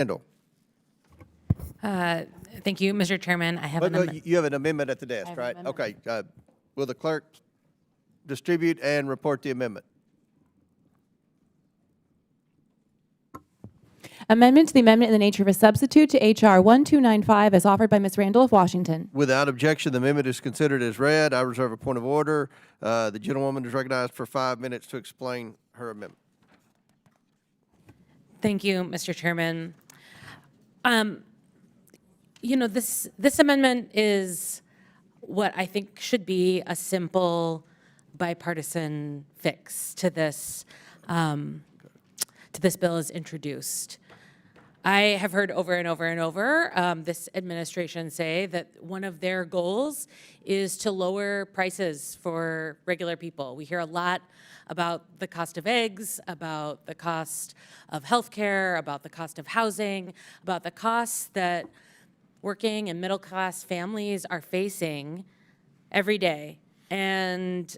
Randall. Thank you, Mr. Chairman. I have an Well, amendment. you have an amendment at the I desk, have an right? amendment. Okay. Will the clerk distribute and report the amendment? Amendment to the amendment in the nature of a substitute to HR-1295 as offered by Ms. Randall of Washington. Without objection, the amendment is considered as read. I reserve a point of order. The gentlewoman is recognized for 5 minutes to explain her amendment. Thank you, Mr. Chairman. You know, this amendment is what I think should be a simple bipartisan fix to this bill as introduced. I have heard over and over and over this administration say that one of their goals is to lower prices for regular people. We hear a lot about the cost of eggs, about the cost of healthcare, about the cost of housing, about the costs that working and middle-class families are facing every day. And,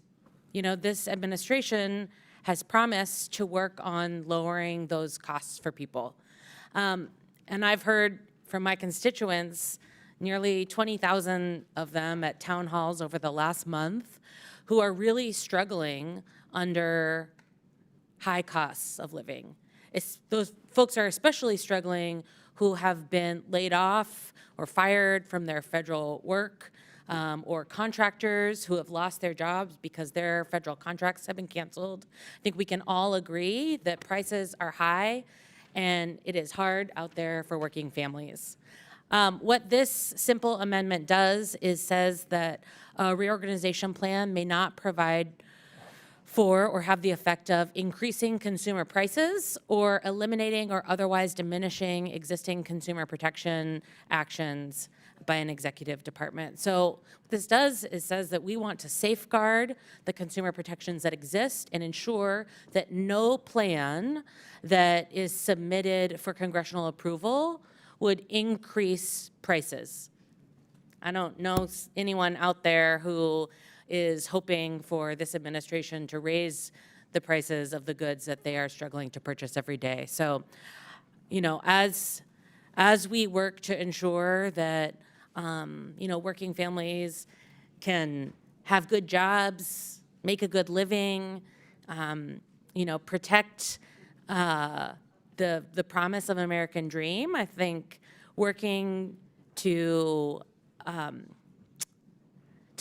you know, this administration has promised to work on lowering those costs for people. And I've heard from my constituents, nearly 20,000 of them at town halls over the last month, who are really struggling under high costs of living. Those folks are especially struggling who have been laid off or fired from their federal work, or contractors who have lost their jobs because their federal contracts have been canceled. I think we can all agree that prices are high and it is hard out there for working families. What this simple amendment does is says that a reorganization plan may not provide for or have the effect of increasing consumer prices or eliminating or otherwise diminishing existing consumer protection actions by an executive department. So what this does is says that we want to safeguard the consumer protections that exist and ensure that no plan that is submitted for congressional approval would increase prices. I don't know anyone out there who is hoping for this administration to raise the prices of the goods that they are struggling to purchase every day. So, you know, as we work to ensure that, you know, working families can have good jobs, make a good living, you know, protect the promise of an American dream, I think working to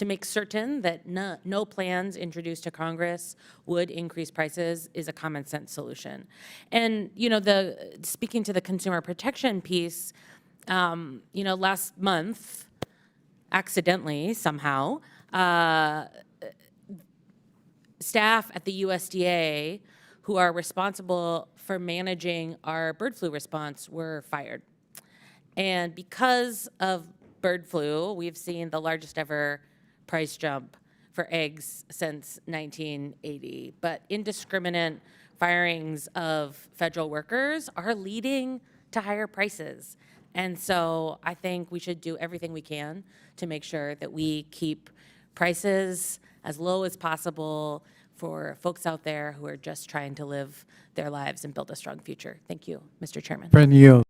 make certain that no plans introduced to Congress would increase prices is a common sense solution. And, you know, speaking to the consumer protection piece, you know, last month, accidentally somehow, staff at the USDA who are responsible for managing our bird flu response were fired. And because of bird flu, we've seen the largest ever price jump for eggs since 1980. But indiscriminate firings of federal workers are leading to higher prices. And so I think we should do everything we can to make sure that we keep prices as low as possible for folks out there who are just trying to live their lives and build a strong future. Thank you, Mr. Chairman. Friend yield.